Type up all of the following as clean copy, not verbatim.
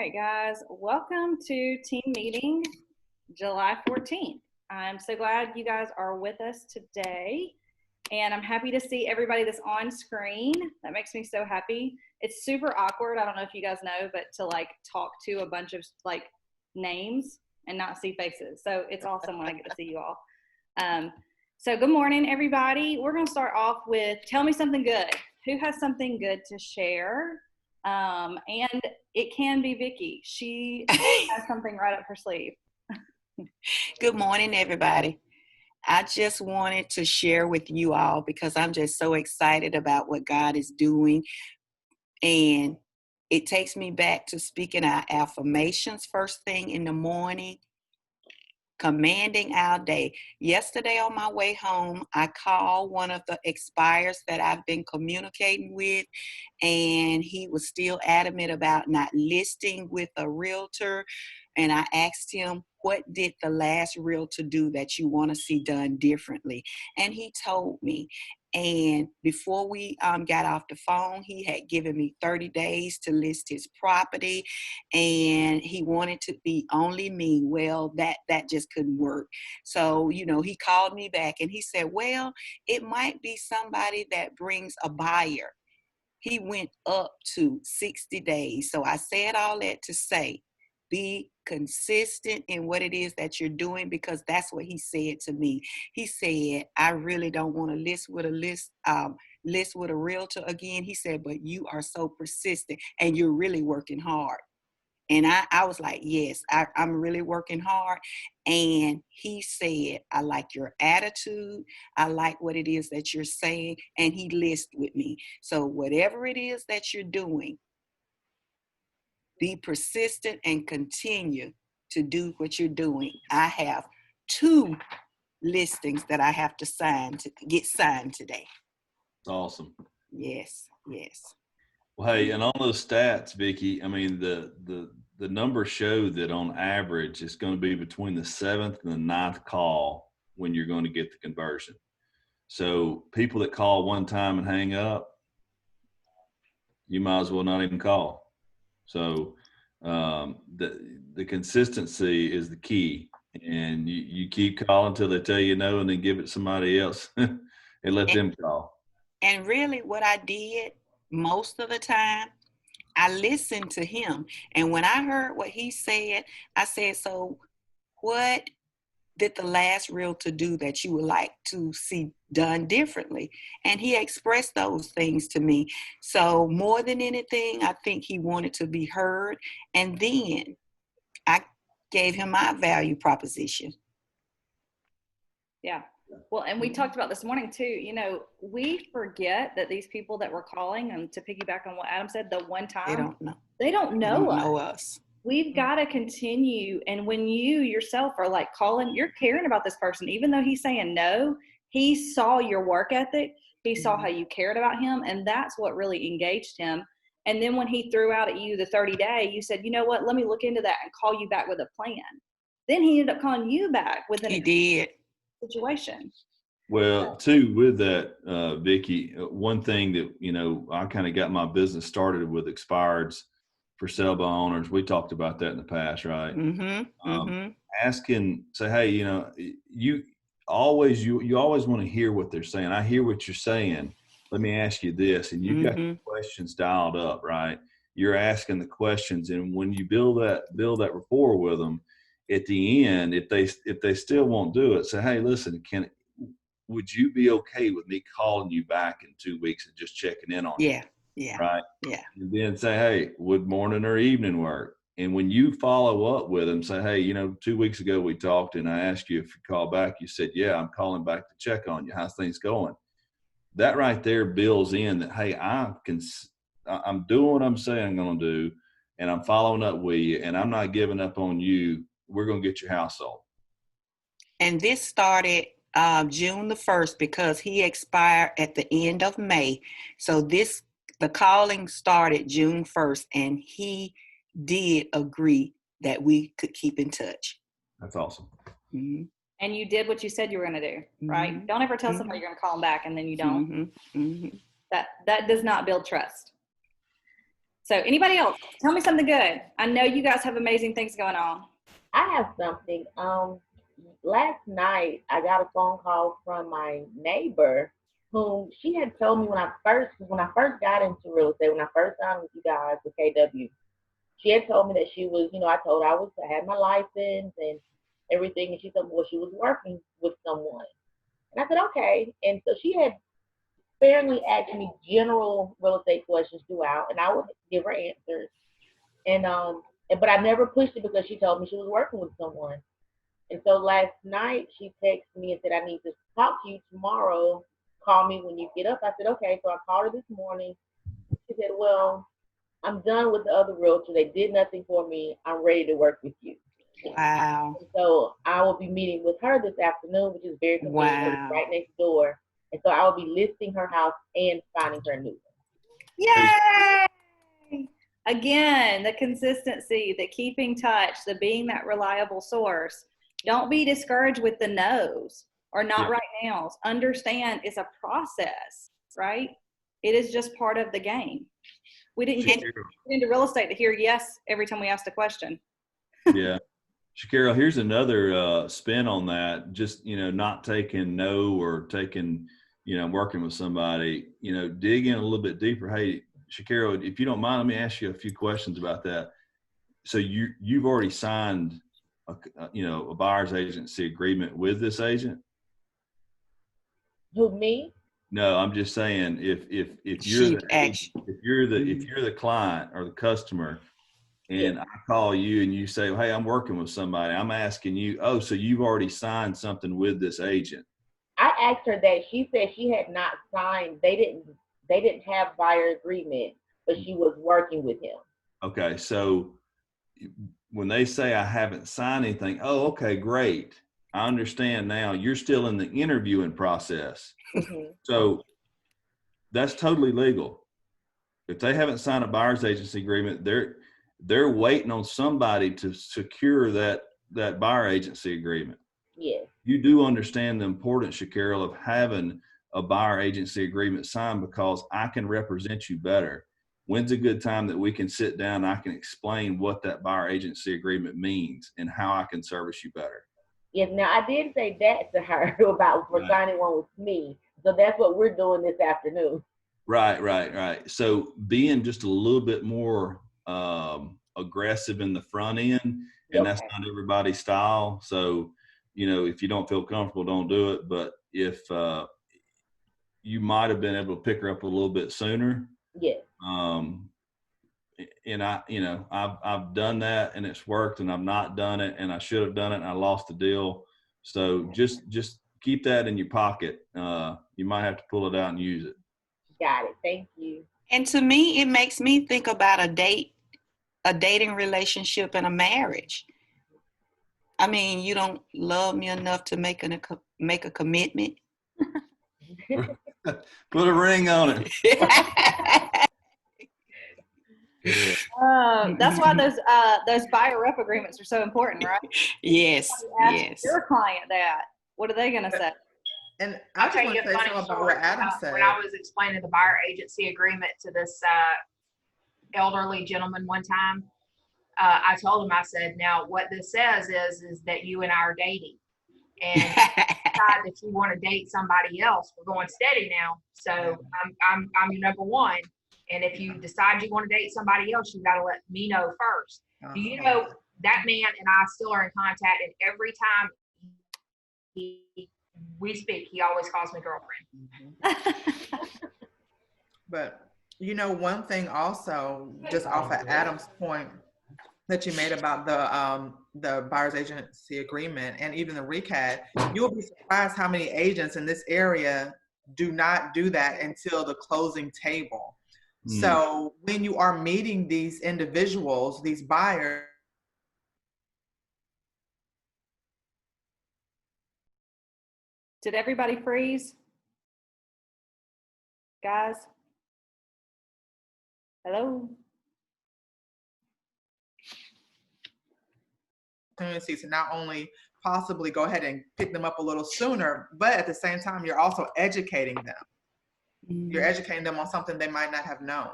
right, guys, welcome to team meeting July 14th. I'm so glad you guys are with us today, and I'm happy to see everybody that's on screen. That makes me so happy. It's super awkward. I don't know if you guys know, but to like talk to a bunch of like names and not see faces. So it's awesome when I get to see you all. So good morning, everybody. We're going to start off with tell me something good. Who has something good to share? And it can be Vicki. She has something right up her sleeve. Good morning, everybody. I just wanted to share with you all because I'm just so excited about what God is doing. And it takes me back to speaking our affirmations first thing in the morning, commanding our day. Yesterday on my way home, I called one of the expires that I've been communicating with, and he was still adamant about not listing with a realtor. And I asked him, what did the last realtor do that you want to see done differently? And he told me. And before we got off the phone, he had given me 30 days to list his property, and he wanted to be only me. Well, that just couldn't work. So, he called me back and he said, well, it might be somebody that brings a buyer. He went up to 60 days. So I said all that to say, be consistent in what it is that you're doing, because that's what he said to me. He said, I really don't want to list with a realtor again. He said, but you are so persistent and you're really working hard. And I was like, yes, I'm really working hard. And he said, I like your attitude. I like what it is that you're saying. And he listed with me. So whatever it is that you're doing, be persistent and continue to do what you're doing. I have 2 listings that I have to get signed today. Awesome. Yes. Well, hey, and on those stats, Vicki, I mean, the numbers show that on average, it's going to be between the 7th and the 9th call when you're going to get the conversion. So people that call one time and hang up, you might as well not even call. So the consistency is the key, and you keep calling until they tell you no, and then give it to somebody else and let them call. And really what I did most of the time, I listened to him. And when I heard what he said, I said, so what did the last realtor do that you would like to see done differently? And he expressed those things to me. So more than anything, I think he wanted to be heard. And then I gave him my value proposition. Yeah. Well, and we talked about this morning too, we forget that these people that we're calling, and to piggyback on what Adam said, the one time, they don't know us. We've got to continue. And when you yourself are like calling, you're caring about this person, even though he's saying no, he saw your work ethic. He saw how you cared about him. And that's what really engaged him. And then when he threw out at you the 30-day, you said, you know what, let me look into that and call you back with a plan. Then he ended up calling you back with an situation. Well, too, with that, Vicki, one thing that, I kind of got my business started with expireds for sale by owners. We talked about that in the past, right? Asking, say, hey, you always want to hear what they're saying. I hear what you're saying. Let me ask you this. And you've got the questions dialed up, right? You're asking the questions. And when you build that rapport with them, at the end, if they still won't do it, say, hey, listen, would you be okay with me calling you back in 2 weeks and just checking in on you? Yeah. Right. Yeah. And then say, hey, would morning or evening work? And when you follow up with them, say, hey, 2 weeks ago we talked and I asked you if you call back. You said, yeah, I'm calling back to check on you. How's things going? That right there builds in that, hey, I'm doing what I'm saying I'm going to do, and I'm following up with you, and I'm not giving up on you. We're going to get your house sold. And this started June the 1st because he expired at the end of May. So the calling started June 1st, and he did agree that we could keep in touch. That's awesome. Mm-hmm. And you did what you said you were going to do, right? Mm-hmm. Don't ever tell somebody you're going to call them back and then you don't. That does not build trust. So anybody else, tell me something good. I know you guys have amazing things going on. I have something. Last night I got a phone call from my neighbor, whom she had told me when I first got into real estate, when I first signed with you guys with KW. She had told me that she was, I told her I had my license and everything, and she said, well, she was working with someone, and I said, okay. And so she had sparingly asked me general real estate questions throughout, and I would give her answers. But I never pushed it because she told me she was working with someone. And so last night she texted me and said, I need to talk to you tomorrow. Call me when you get up. I said, okay. So I called her this morning. She said, well, I'm done with the other realtor. They did nothing for me. I'm ready to work with you. Wow. So I will be meeting with her this afternoon, which is very convenient. Wow. Right next door. And so I will be listing her house and finding her new one. Yay! Again, the consistency, the keeping touch, the being that reliable source. Don't be discouraged with the no's or not right nows. Understand it's a process, right? It is just part of the game. We didn't get into real estate to hear yes every time we asked a question. Yeah. Shakira, here's another spin on that. Just, not taking no or taking, working with somebody, dig in a little bit deeper. Hey, Shakira, if you don't mind, let me ask you a few questions about that. So you've already signed a buyer's agency agreement with this agent? Who, me? No, I'm just saying if you're if you're the client or the customer, and I call you and you say, hey, I'm working with somebody, I'm asking you, oh, so you've already signed something with this agent? I asked her that. She said she had not signed. They didn't have buyer agreement, but she was working with him. Okay, so when they say I haven't signed anything, oh, okay, great. I understand now. You're still in the interviewing process. Mm-hmm. So that's totally legal. If they haven't signed a buyer's agency agreement, they're waiting on somebody to secure that buyer agency agreement. Yes. You do understand the importance, Shakira, of having a buyer agency agreement signed, because I can represent you better. When's a good time that we can sit down and I can explain what that buyer agency agreement means and how I can service you better? Yes, now I did say that to her about signing one with me. So that's what we're doing this afternoon. Right. So being just a little bit more aggressive in the front end, and that's not everybody's style. So, if you don't feel comfortable, don't do it. But if you might have been able to pick her up a little bit sooner. Yes. And I've done that and it's worked, and I've not done it and I should have done it and I lost the deal. So just keep that in your pocket. You might have to pull it out and use it. Got it. Thank you. And to me, it makes me think about a dating relationship and a marriage. I mean, you don't love me enough to make a commitment. Put a ring on it. That's why those buyer rep agreements are so important, right? Yes. Yes. Your client that. What are they going to say? And I'll tell you a funny story about what Adam said. When I was explaining the buyer agency agreement to this elderly gentleman one time, I told him, I said, now what this says is that you and I are dating. And decide that you want to date somebody else. We're going steady now. So I'm your number one. And if you decide you want to date somebody else, you got to let me know first. Do you know that man and I still are in contact, and every time we speak, he always calls me girlfriend. But one thing also, just off of Adam's point that you made about the buyer's agency agreement and even the RECAD, you'll be surprised how many agents in this area do not do that until the closing table. So when you are meeting these individuals, these buyers, did everybody freeze? Guys? Hello? opportunity to not only possibly go ahead and pick them up a little sooner, but at the same time, you're also educating them. You're educating them on something they might not have known.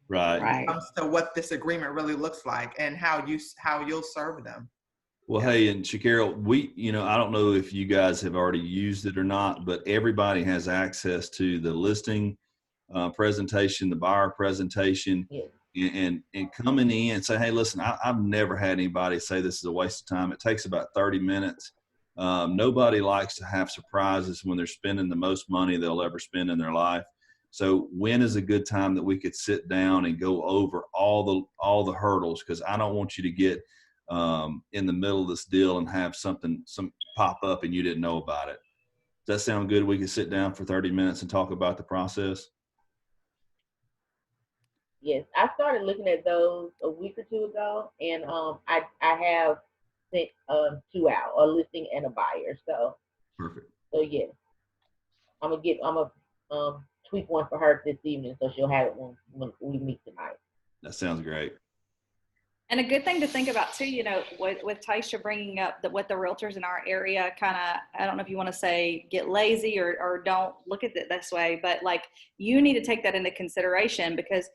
Right. Right. comes to what this agreement really looks like and how you'll serve them. Well, hey, and Shakira, I don't know if you guys have already used it or not, but everybody has access to the listing presentation, the buyer presentation, and coming in and say, hey, listen, I've never had anybody say this is a waste of time. It takes about 30 minutes. Nobody likes to have surprises when they're spending the most money they'll ever spend in their life. So when is a good time that we could sit down and go over all the hurdles? Because I don't want you to get in the middle of this deal and have some pop up and you didn't know about it. Does that sound good? We could sit down for 30 minutes and talk about the process. Yes, I started looking at those a week or two ago, and I have sent two out, a listing and a buyer. So Perfect. So yes, I'm gonna tweak one for her this evening, so she'll have it when we meet tonight. That sounds great. And a good thing to think about too, with Taisha bringing up what the realtors in our area kind of, I don't know if you want to say get lazy or don't look at it this way, but like you need to take that into consideration because,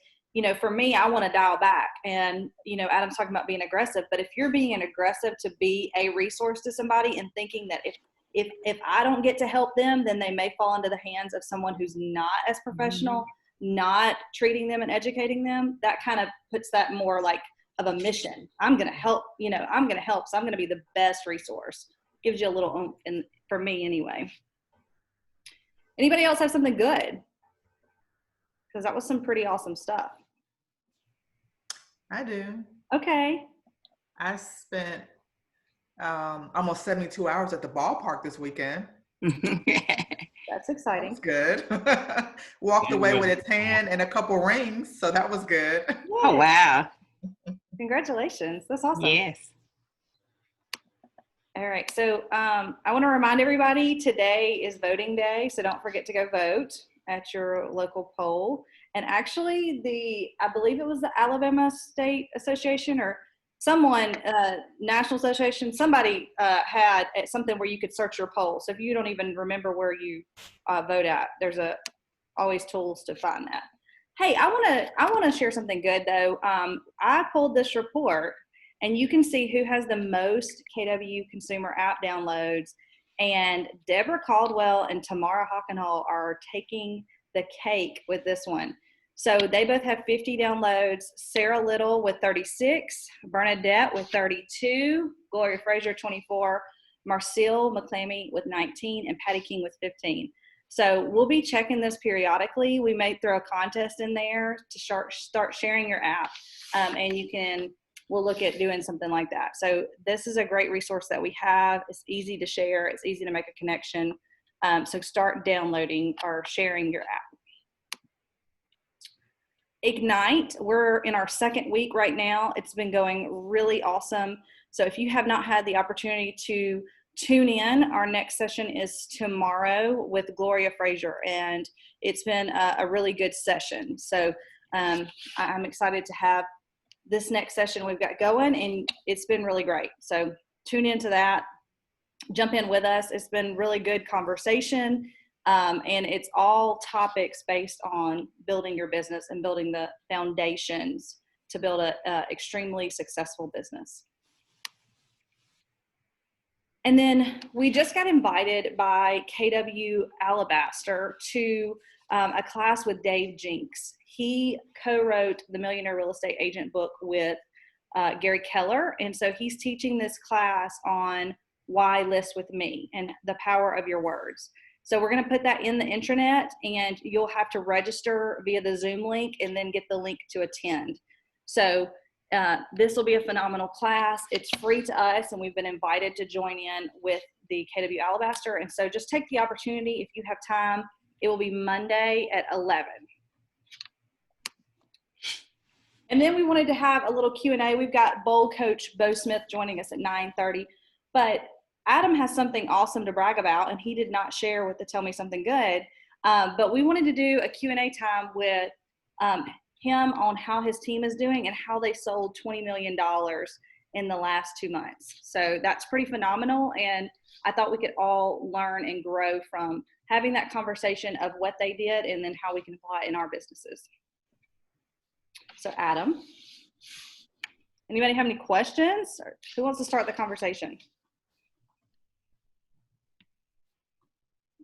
for me, I want to dial back and, Adam's talking about being aggressive, but if you're being aggressive to be a resource to somebody and thinking that if I don't get to help them, then they may fall into the hands of someone who's not as professional, not treating them and educating them, that kind of puts that more like of a mission. I'm going to help, I'm going to help. So I'm going to be the best resource. Gives you a little oomph, and for me anyway. Anybody else have something good? Because that was some pretty awesome stuff. I do. Okay. I spent almost 72 hours at the ballpark this weekend. That's exciting. That's good. Walked away with a tan and a couple rings, so that was good. Oh, wow. Congratulations. That's awesome. Yes. All right. So I want to remind everybody today is voting day. So don't forget to go vote at your local poll. And actually I believe it was the Alabama State Association or someone, National Association, somebody had something where you could search your poll. So if you don't even remember where you vote at, there's always tools to find that. Hey, I want to share something good though. I pulled this report, and you can see who has the most KW consumer app downloads. And Deborah Caldwell and Tamara Hockenhall are taking the cake with this one. So they both have 50 downloads. Sarah Little with 36, Bernadette with 32, Gloria Frazier 24, Marcille McClammy with 19, and Patty King with 15. So we'll be checking this periodically. We may throw a contest in there to start sharing your app, and we'll look at doing something like that. So this is a great resource that we have. It's easy to share. It's easy to make a connection. So start downloading or sharing your app. Ignite, we're in our second week right now. It's been going really awesome. So if you have not had the opportunity to tune in, our next session is tomorrow with Gloria Frazier, and it's been a really good session. So I'm excited to have this next session we've got going, and it's been really great. So tune into that, jump in with us. It's been really good conversation, and it's all topics based on building your business and building the foundations to build a extremely successful business. And then we just got invited by KW Alabaster to a class with Dave Jinks. He co-wrote the Millionaire Real Estate Agent book with Gary Keller. And so he's teaching this class on why list with me and the power of your words. So we're going to put that in the intranet, and you'll have to register via the Zoom link and then get the link to attend. So this will be a phenomenal class. It's free to us, and we've been invited to join in with the KW Alabaster. And so just take the opportunity if you have time. It will be Monday at 11. And then we wanted to have a little Q&A. We've got bowl coach Bo Smith joining us at 9:30. But Adam has something awesome to brag about, and he did not share with the Tell Me Something Good. But we wanted to do a Q&A time with him on how his team is doing and how they sold $20 million in the last 2 months. So that's pretty phenomenal. And I thought we could all learn and grow from having that conversation of what they did and then how we can apply it in our businesses. So Adam, anybody have any questions? Or who wants to start the conversation?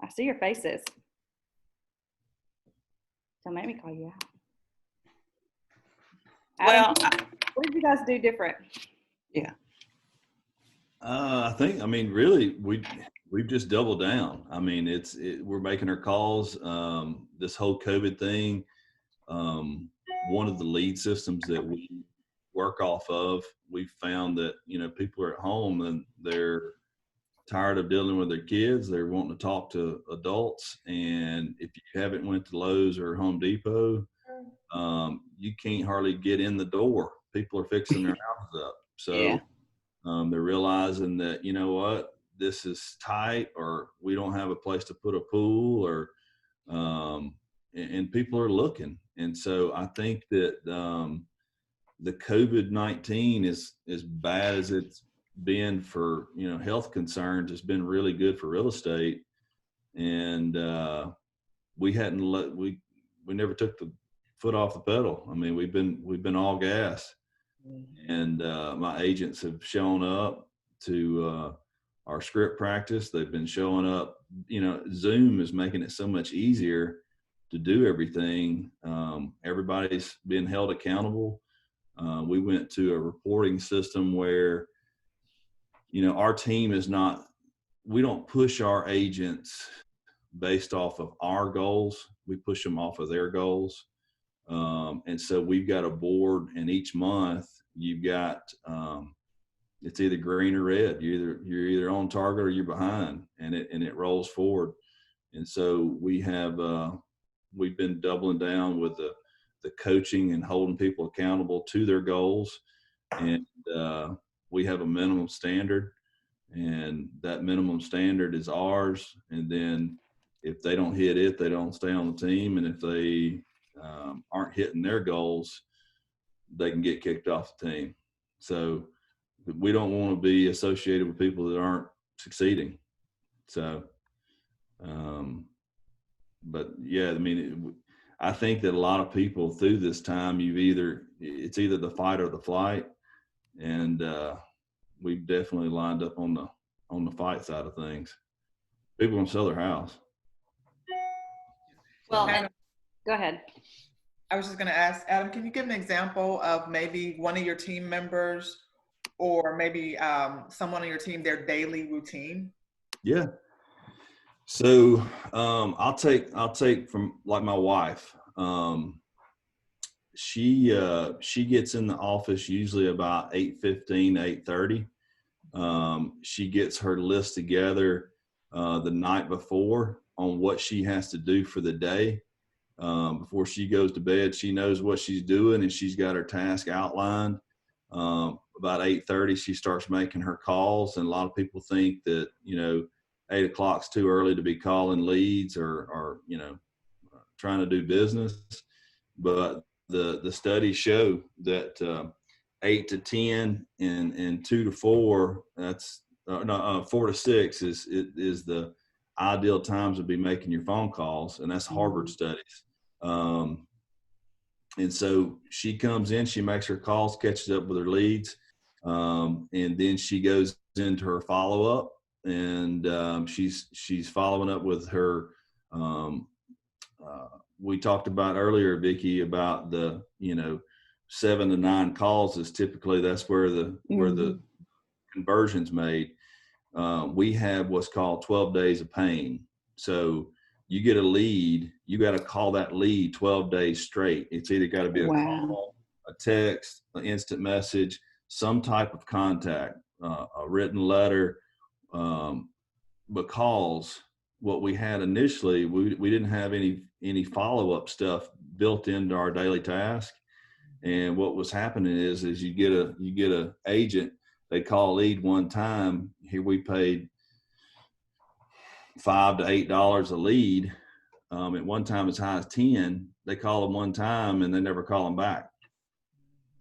I see your faces. Don't make me call you out. Adam, Well, what did you guys do different? I think, I mean, really, we've just doubled down. I mean, we're making our calls. This whole COVID thing, one of the lead systems that we work off of, we found that, people are at home and they're tired of dealing with their kids. They're wanting to talk to adults. And if you haven't went to Lowe's or Home Depot, you can't hardly get in the door. People are fixing their houses up. So yeah. They're realizing that, you know what, this is tight, or we don't have a place to put a pool, or and people are looking. And so I think that the COVID-19 is as bad as it's been for, health concerns. It's been really good for real estate. And we never took the foot off the pedal. I mean, we've been all gas. And my agents have shown up to our script practice. They've been showing up. Zoom is making it so much easier to do everything. Everybody's being held accountable. We went to a reporting system where, our team we don't push our agents based off of our goals. We push them off of their goals. And so we've got a board, and each month you've got, it's either green or red. You're either on target or you're behind, and it rolls forward. And so we've been doubling down with the coaching and holding people accountable to their goals. And we have a minimum standard, and that minimum standard is ours. And then if they don't hit it, they don't stay on the team. And if they aren't hitting their goals, they can get kicked off the team. So we don't want to be associated with people that aren't succeeding. So, but yeah, I mean, I think that a lot of people through this time, it's either the fight or the flight. And we've definitely lined up on the fight side of things. People want to sell their house. Well, go ahead. I was just going to ask, Adam, can you give an example of maybe one of your team members, or maybe someone on your team, their daily routine? Yeah. So I'll take from like my wife. She gets in the office usually about 8:15, 8:30. She gets her list together the night before on what she has to do for the day. Before she goes to bed, she knows what she's doing, and she's got her task outlined. About 8:30, she starts making her calls. And a lot of people think that, 8 o'clock's too early to be calling leads or trying to do business. But the studies show that 8 to 10 and 2 to 4, 4 to 6 is the ideal times to be making your phone calls. And that's Harvard studies. And so she comes in, she makes her calls, catches up with her leads, and then she goes into her follow-up, and she's following up with her. We talked about earlier, Vicki, about the 7 to 9 calls is typically that's where the conversion's made. We have what's called 12 days of pain. So you get a lead, you got to call that lead 12 days straight. It's either got to be a call, a text, an instant message, some type of contact, a written letter. Because what we had initially, we didn't have any follow-up stuff built into our daily task. And what was happening is you get a agent, they call a lead one time. Here we paid $5 to $8 a lead. At one time as high as 10. They call them one time and they never call them back.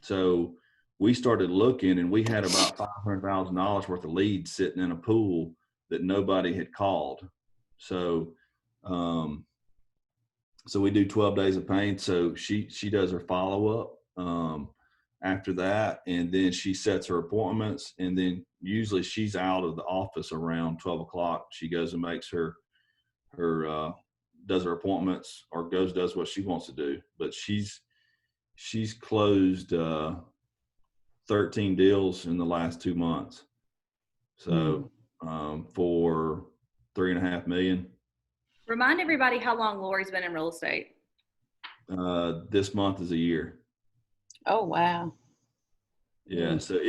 So we started looking, and we had about $500,000 worth of leads sitting in a pool that nobody had called. So so we do 12 days of pain. So she does her follow-up. after that, and then she sets her appointments, and then usually she's out of the office around 12 o'clock. She goes and makes her does her appointments or does what she wants to do. But she's closed 13 deals in the last 2 months. So for $3.5 million. Remind everybody how long Lori's been in real estate. This month is a year. Oh, wow. Yeah. So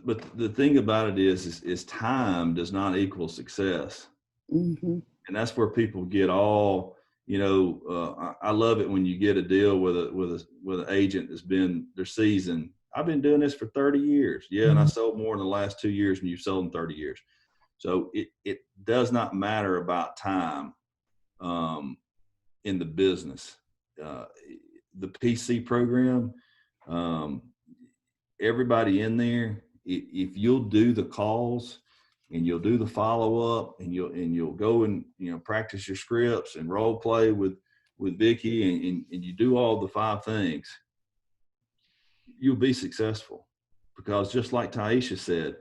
but the thing about it is time does not equal success. Mm-hmm. And that's where people get all, I love it when you get a deal with an agent that's been their season. I've been doing this for 30 years. Yeah. And I sold more in the last 2 years than you've sold in 30 years. So it does not matter about time in the business. The PC program, everybody in there, if you'll do the calls and you'll do the follow up and you'll go and practice your scripts and role play with Vicki and you do all the 5 things, you'll be successful. Because just like Taisha said,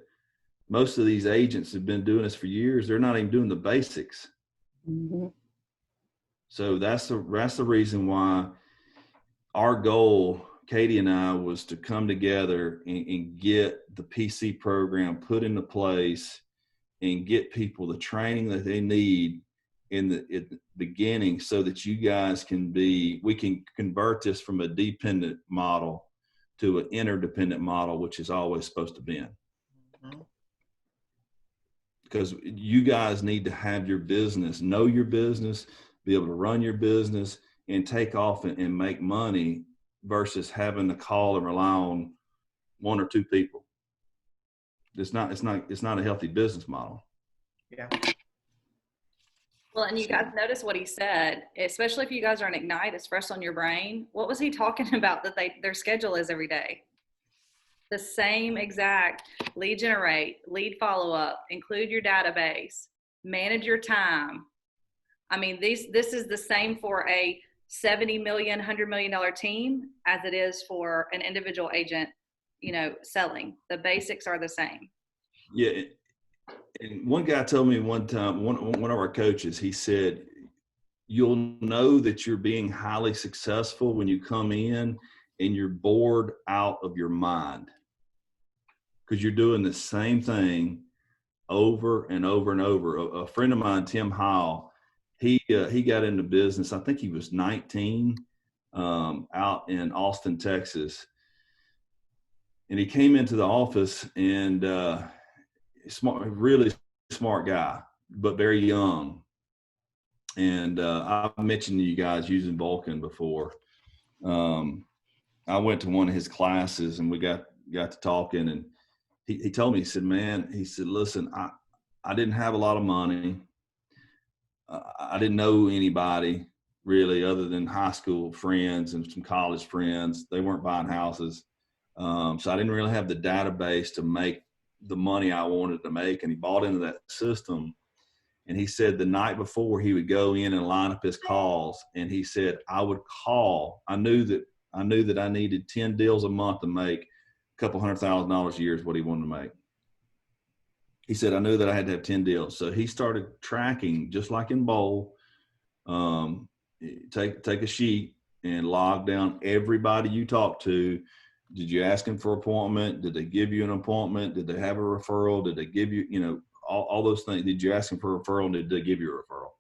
most of these agents have been doing this for years. They're not even doing the basics. Mm-hmm. So that's the reason why our goal, Katie and I, was to come together and get the PC program put into place and get people the training that they need at the beginning so that you guys we can convert this from a dependent model to an interdependent model, which is always supposed to be in. Mm-hmm. Because you guys need to have your business, know your business, be able to run your business and take off and make money versus having to call and rely on 1 or 2 people. It's not a healthy business model. Yeah. Well, and you guys notice what he said, especially if you guys are in Ignite, it's fresh on your brain. What was he talking about that their schedule is every day? The same exact lead generate, lead follow up, include your database, manage your time. I mean, this is the same for a $70 million, $100 million team as it is for an individual agent, selling. The basics are the same. Yeah. And one guy told me one time, one of our coaches, he said, you'll know that you're being highly successful when you come in and you're bored out of your mind, because you're doing the same thing over and over and over. A friend of mine, Tim Howell, he got into business. I think he was 19, out in Austin, Texas. And he came into the office and really smart guy, but very young. And I've mentioned to you guys using Vulcan before. I went to one of his classes and we got to talking, and he told me, he said, listen, I didn't have a lot of money. I didn't know anybody really other than high school friends and some college friends. They weren't buying houses. So I didn't really have the database to make the money I wanted to make. And he bought into that system. And he said the night before he would go in and line up his calls. And he said, I would call. I knew that I needed 10 deals a month to make a couple $100,000 a year is what he wanted to make. He said, I knew that I had to have 10 deals. So he started tracking, just like in Bowl. Take a sheet and log down everybody you talked to. Did you ask them for an appointment? Did they give you an appointment? Did they have a referral? Did they give you, all those things? Did you ask them for a referral? And did they give you a referral?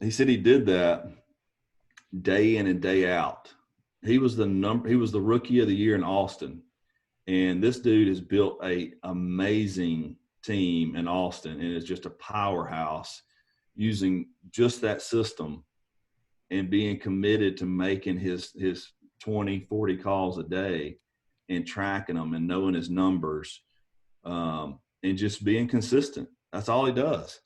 He said he did that day in and day out. He was the rookie of the year in Austin. And this dude has built a amazing team in Austin and is just a powerhouse using just that system and being committed to making his 20, 40 calls a day and tracking them and knowing his numbers, and just being consistent. That's all he does.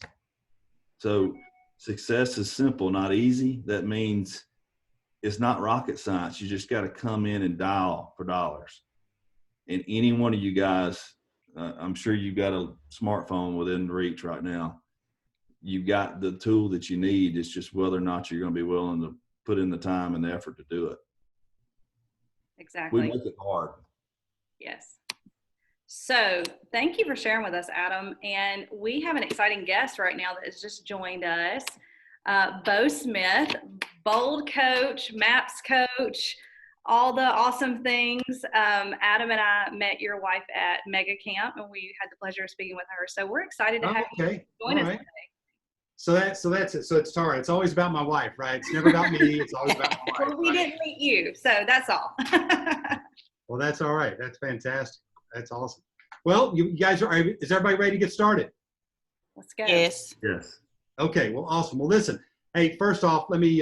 So success is simple, not easy. That means it's not rocket science. You just got to come in and dial for dollars. And any one of you guys, I'm sure you got a smartphone within reach right now. You've got the tool that you need. It's just whether or not you're going to be willing to put in the time and the effort to do it. Exactly. We make it hard. Yes. So thank you for sharing with us, Adam. And we have an exciting guest right now that has just joined us. Bo Smith, Bold coach, MAPS coach, all the awesome things. Adam and I met your wife at Mega Camp, and we had the pleasure of speaking with her. So we're excited to have you join us today. So that's it. So it's Tara. It's always about my wife, right? It's never about me. It's always about my wife. Well, we didn't meet you, so that's all. Well, that's all right. That's fantastic. That's awesome. Well, you guys is everybody ready to get started? Let's go. Yes. Yes. Okay. Well, awesome. Well, listen. Hey, first off, let me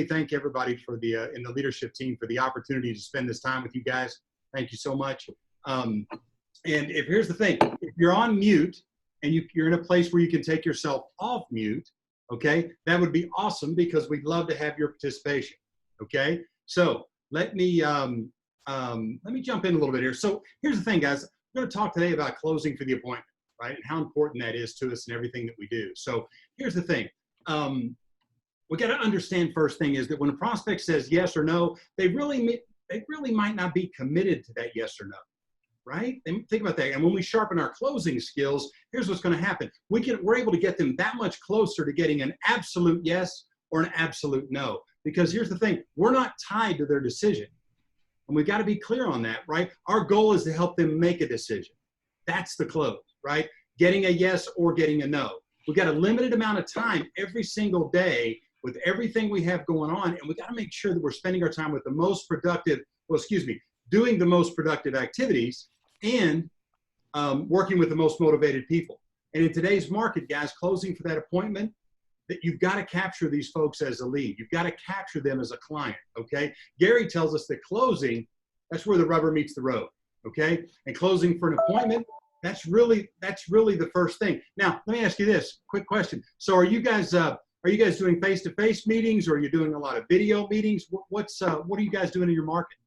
thank everybody for in the leadership team for the opportunity to spend this time with you guys. Thank you so much. And here's the thing: if you're on mute and you're in a place where you can take yourself off mute, okay, that would be awesome because we'd love to have your participation. Okay, so let me jump in a little bit here. So here's the thing, guys. I'm going to talk today about closing for the appointment, right, and how important that is to us and everything that we do. So here's the thing. We got to understand first thing is that when a prospect says yes or no, they really might not be committed to that yes or no, right? And think about that. And when we sharpen our closing skills, here's what's going to happen. We're able to get them that much closer to getting an absolute yes or an absolute no. Because here's the thing, we're not tied to their decision. And we've got to be clear on that, right? Our goal is to help them make a decision. That's the close, right? Getting a yes or getting a no. We've got a limited amount of time every single day with everything we have going on, and we got to make sure that we're spending our time with the most productive, doing the most productive activities and working with the most motivated people. And in today's market, guys, closing for that appointment, that you've got to capture these folks as a lead. You've got to capture them as a client, okay? Gary tells us that closing, that's where the rubber meets the road, okay? And closing for an appointment, that's really the first thing. Now, let me ask you this quick question. So are you guys doing face-to-face meetings, or are you doing a lot of video meetings? What are you guys doing in your market?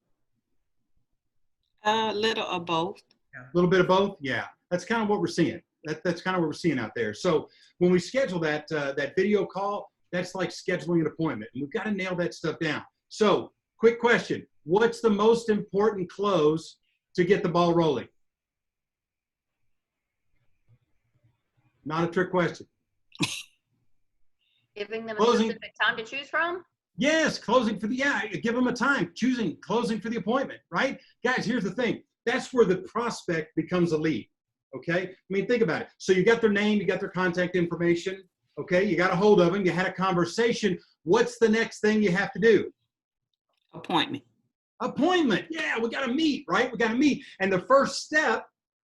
A little of both. A little bit of both? Yeah, that's kind of what we're seeing. That's kind of what we're seeing out there. So when we schedule that video call, that's like scheduling an appointment, and we've got to nail that stuff down. So quick question, what's the most important close to get the ball rolling? Not a trick question. Giving them Closing. a specific time to choose from? Yes, closing for give them a time, closing for the appointment, right? Guys, here's the thing. That's where the prospect becomes a lead, okay? I mean, think about it. So you got their name, you got their contact information, okay? You got a hold of them, you had a conversation. What's the next thing you have to do? Appointment. Appointment. Yeah, we got to meet, right? We got to meet. And the first step,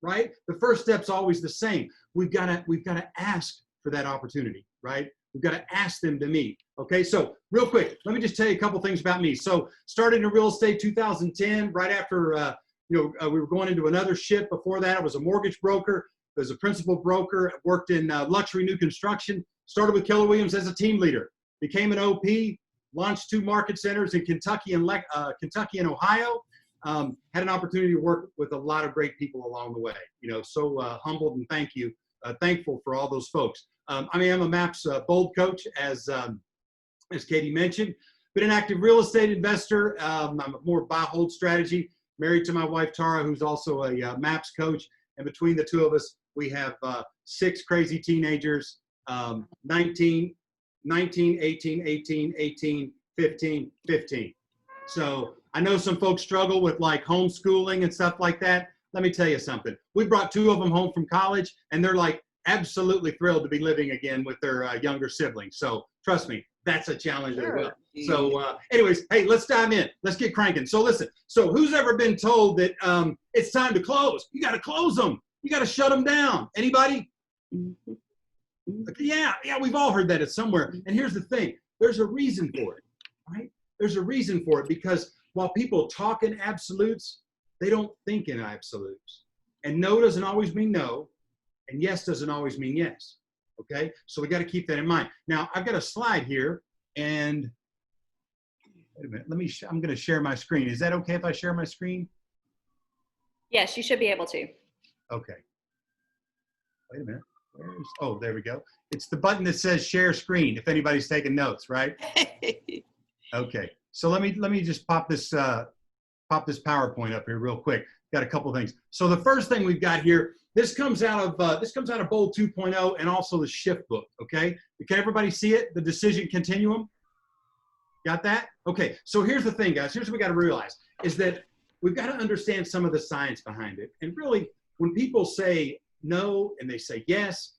right? The first step's always the same. We've got to ask for that opportunity, right? We've got to ask them to meet. Okay, so real quick, let me just tell you a couple things about me. So started in real estate 2010, right after we were going into another shift. Before that, I was a mortgage broker. I was a principal broker. Worked in luxury new construction. Started with Keller Williams as a team leader. Became an OP. Launched 2 market centers in Kentucky and Ohio. Had an opportunity to work with a lot of great people along the way. So humbled and thankful for all those folks. I'm a MAPS Bold coach, as Katie mentioned. Been an active real estate investor. I'm more buy hold strategy. Married to my wife Tara, who's also a MAPS coach. And between the two of us, we have 6 crazy teenagers, 19, 18, 15. So I know some folks struggle with like homeschooling and stuff like that. Let me tell you something. We brought 2 of them home from college, and they're like absolutely thrilled to be living again with their younger siblings. So trust me, that's a challenge as well. So anyways, hey, let's dive in. Let's get cranking. So listen, so who's ever been told that it's time to close? You got to close them. You got to shut them down. Anybody? Yeah, we've all heard that at somewhere. And here's the thing. There's a reason for it, right? There's a reason for it, because while people talk in absolutes, they don't think in absolutes. And no doesn't always mean no, and yes doesn't always mean yes. Okay, so we got to keep that in mind. Now I've got a slide here, and wait a minute. I'm going to share my screen. Is that okay if I share my screen? Yes, you should be able to. Okay. Wait a minute. Oh, there we go. It's the button that says share screen. If anybody's taking notes, right? Okay. So let me just pop this pop this PowerPoint up here real quick. Got a couple things. So the first thing we've got here, this comes out of Bold 2.0 and also the Shift book. Okay, can everybody see it? The decision continuum. Got that? Okay. So here's the thing, guys. Here's what we got to realize is that we've got to understand some of the science behind it. And really, when people say no and they say yes,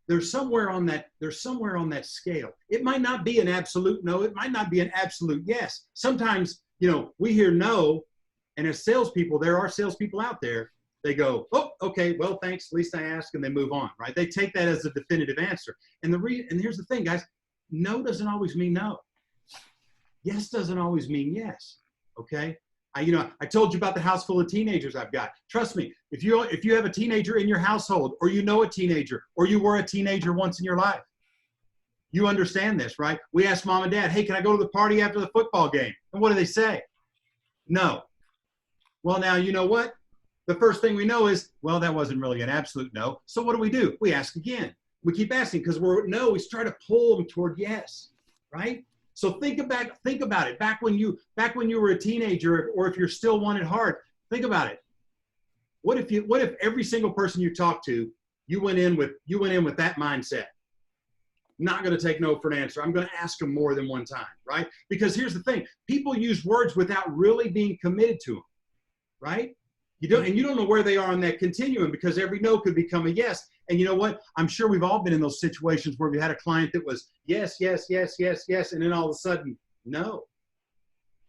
there's somewhere on that scale. It might not be an absolute no. It might not be an absolute yes. Sometimes, you know, we hear no, and as salespeople, there are salespeople out there. They go, oh, okay, well, thanks. At least I asked, and they move on, right? They take that as a definitive answer. And here's the thing, guys. No doesn't always mean no. Yes doesn't always mean yes. Okay. I told you about the house full of teenagers I've got. Trust me, if you have a teenager in your household, or you know a teenager, or you were a teenager once in your life, you understand this, right? We ask mom and dad, hey, can I go to the party after the football game? And what do they say? No. Well, now, you know what? The first thing we know is, well, that wasn't really an absolute no. So what do? We ask again. We keep asking because we try to pull them toward yes, right? So think about it. Back when you were a teenager, or if you're still one at heart, think about it. What if every single person you talked to, you went in with that mindset? Not going to take no for an answer. I'm going to ask them more than one time, right? Because here's the thing: people use words without really being committed to them, right? You don't know where they are on that continuum, because every no could become a yes. And you know what? I'm sure we've all been in those situations where we had a client that was yes, yes, yes, yes, yes, and then all of a sudden, no.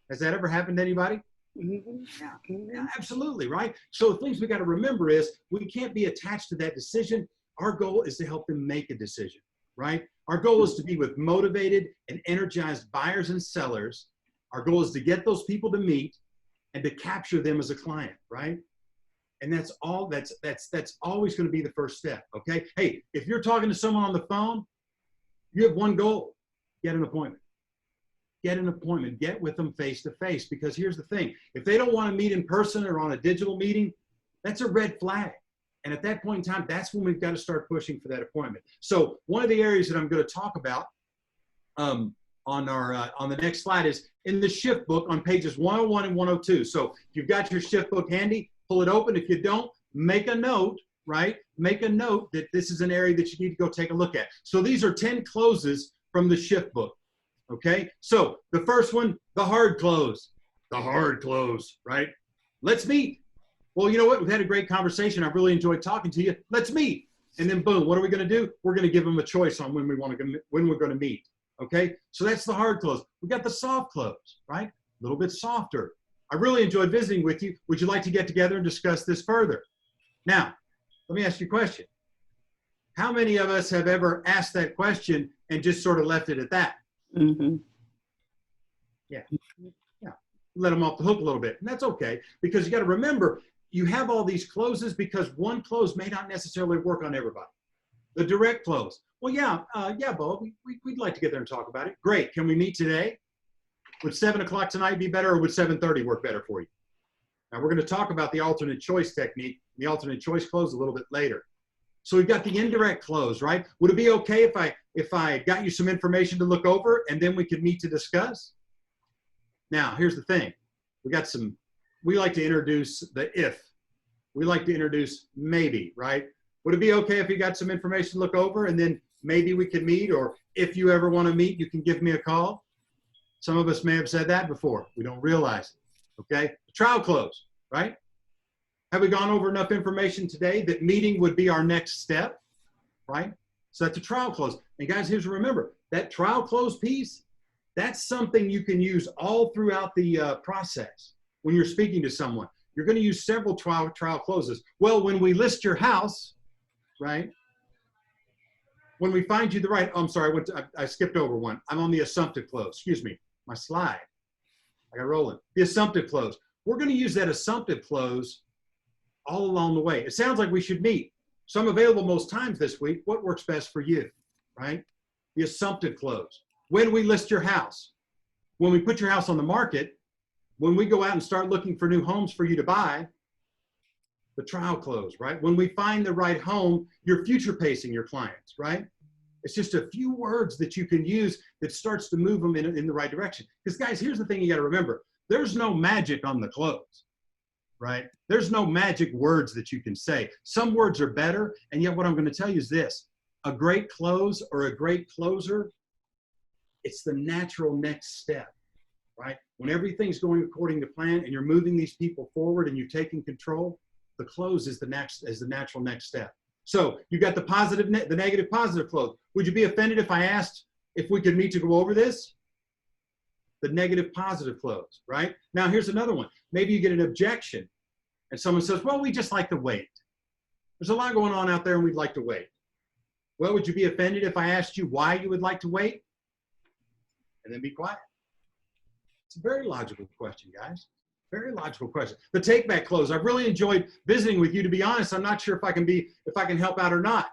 Has that ever happened to anybody? Yeah, absolutely, right? So the things we got to remember is we can't be attached to that decision. Our goal is to help them make a decision, right? Our goal is to be with motivated and energized buyers and sellers. Our goal is to get those people to meet and to capture them as a client, right? And that's always going to be the first step, okay? Hey, if you're talking to someone on the phone, you have one goal: get an appointment. Get an appointment. Get with them face to face, because here's the thing: if they don't want to meet in person or on a digital meeting, that's a red flag. And at that point in time, that's when we've got to start pushing for that appointment. So one of the areas that I'm going to talk about on the next slide is in the Shift book on pages 101 and 102. So if you've got your Shift book handy, pull it open. If you don't, make a note, right? Make a note that this is an area that you need to go take a look at. So these are 10 closes from the Shift book, okay? So the first one, the hard close. The hard close, right? Let's meet. Well, you know what? We've had a great conversation. I've really enjoyed talking to you. Let's meet. And then boom, what are we going to do? We're going to give them a choice on when we're going to meet. Okay, so that's the hard close. We got the soft close, right? A little bit softer. I really enjoyed visiting with you. Would you like to get together and discuss this further? Now, let me ask you a question. How many of us have ever asked that question and just sort of left it at that? Mm-hmm. Yeah. Let them off the hook a little bit. And that's okay, because you got to remember, you have all these closes because one close may not necessarily work on everybody. The direct close. Well, yeah, Bo, we'd like to get there and talk about it. Great. Can we meet today? Would 7 o'clock tonight be better, or would 7:30 work better for you? Now, we're going to talk about the alternate choice technique, the alternate choice close, a little bit later. So we've got the indirect close, right? Would it be okay if I got you some information to look over and then we could meet to discuss? Now, here's the thing. We like to introduce the if. We like to introduce maybe, right? Would it be okay if you got some information to look over and then maybe we could meet, or if you ever want to meet, you can give me a call? Some of us may have said that before. We don't realize it, okay? Trial close, right? Have we gone over enough information today that meeting would be our next step, right? So that's a trial close. And guys, here's remember, that trial close piece, that's something you can use all throughout the process. When you're speaking to someone, you're going to use several trial closes. Well, when we list your house, right? When we find you the right, oh, I'm sorry, I skipped over one. I'm on the assumptive close. Excuse me, my slide. I got rolling. The assumptive close. We're going to use that assumptive close all along the way. It sounds like we should meet. So I'm available most times this week. What works best for you, right? The assumptive close. When we list your house, when we put your house on the market, when we go out and start looking for new homes for you to buy, the trial close, right? When we find the right home, you're future pacing your clients, right? It's just a few words that you can use that starts to move them in the right direction. Because guys, here's the thing you got to remember. there's no magic on the close, right? There's no magic words that you can say. Some words are better, and yet what I'm going to tell you is this. A great close or a great closer, it's the natural next step, right? When everything's going according to plan and you're moving these people forward and you're taking control, the close is the natural next step. So you got the positive, the negative, positive close. Would you be offended if I asked if we could meet to go over this? The negative, positive close, right? Now here's another one. Maybe you get an objection and someone says, well, we just like to wait. There's a lot going on out there and we'd like to wait. Well, would you be offended if I asked you why you would like to wait? And then be quiet. It's a very logical question, guys. Very logical question. The take back close. I've really enjoyed visiting with you. To be honest, I'm not sure if I can help out or not.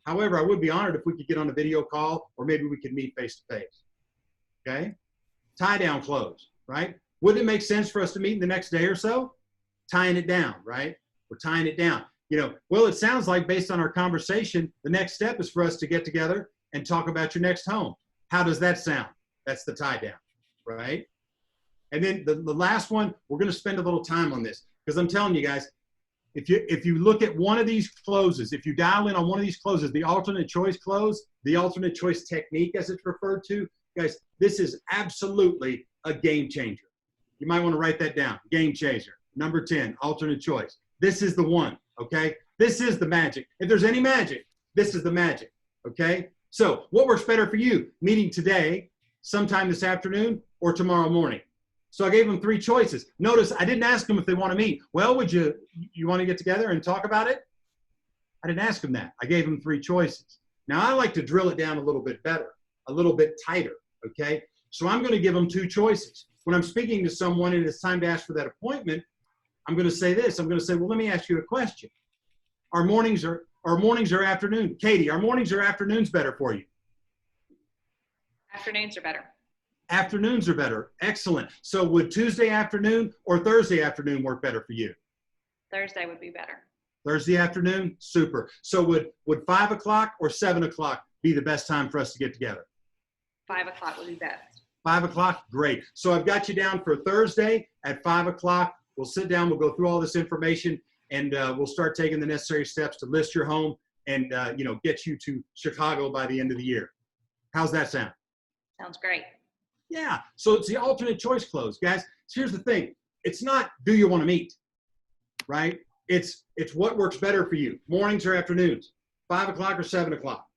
However, I would be honored if we could get on a video call or maybe we could meet face to face. Okay? Tie down close, right? Wouldn't it make sense for us to meet in the next day or so? Tying it down, right? We're tying it down. You know, well, it sounds like based on our conversation, the next step is for us to get together and talk about your next home. How does that sound? That's the tie down, right? And then the last one, we're going to spend a little time on this because I'm telling you guys, if you look at one of these closes, if you dial in on one of these closes, the alternate choice close, the alternate choice technique as it's referred to, guys, this is absolutely a game changer. You might want to write that down. Game changer. Number 10, alternate choice. This is the one, okay? This is the magic. If there's any magic, this is the magic, okay? So what works better for you? Meeting today, sometime this afternoon, or tomorrow morning? So I gave them 3 choices. Notice I didn't ask them if they want to meet. Well, would you want to get together and talk about it? I didn't ask them that. I gave them 3 choices. Now I like to drill it down a little bit better, a little bit tighter, okay? So I'm going to give them 2 choices. When I'm speaking to someone and it's time to ask for that appointment, I'm going to say this. I'm going to say, well, let me ask you a question. Are mornings or afternoon? Katie, are mornings or afternoons better for you? Afternoons are better. Afternoons are better. Excellent. So would Tuesday afternoon or Thursday afternoon work better for you? Thursday would be better. Thursday afternoon? Super. So would 5 o'clock or 7 o'clock be the best time for us to get together? 5 o'clock would be best. 5 o'clock? Great. So I've got you down for Thursday at 5 o'clock. We'll sit down. We'll go through all this information, and we'll start taking the necessary steps to list your home and get you to Chicago by the end of the year. How's that sound? Sounds great. Yeah. So it's the alternate choice close, guys. So here's the thing. It's not do you want to meet, right? It's what works better for you. Mornings or afternoons, 5 o'clock or 7 o'clock,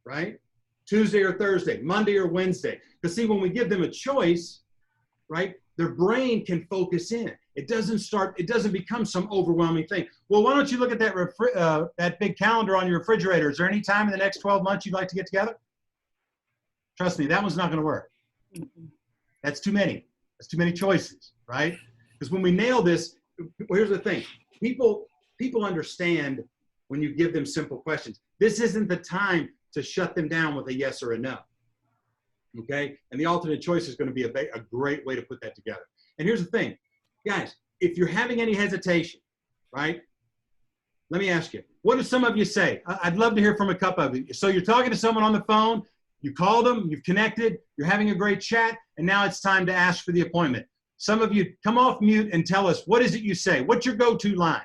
right? Tuesday or Thursday, Monday or Wednesday. Because see, when we give them a choice, right, their brain can focus in. It doesn't become some overwhelming thing. Well, why don't you look at that big calendar on your refrigerator? Is there any time in the next 12 months you'd like to get together? Trust me, that one's not going to work. That's too many. That's too many choices, right? Because when we nail this, here's the thing. People understand when you give them simple questions. This isn't the time to shut them down with a yes or a no. Okay? And the alternate choice is going to be a great way to put that together. And here's the thing. Guys, if you're having any hesitation, right? Let me ask you, what do some of you say? I'd love to hear from a couple of you. So you're talking to someone on the phone, you called them, you've connected, you're having a great chat, and now it's time to ask for the appointment. Some of you come off mute and tell us, what is it you say? What's your go-to line?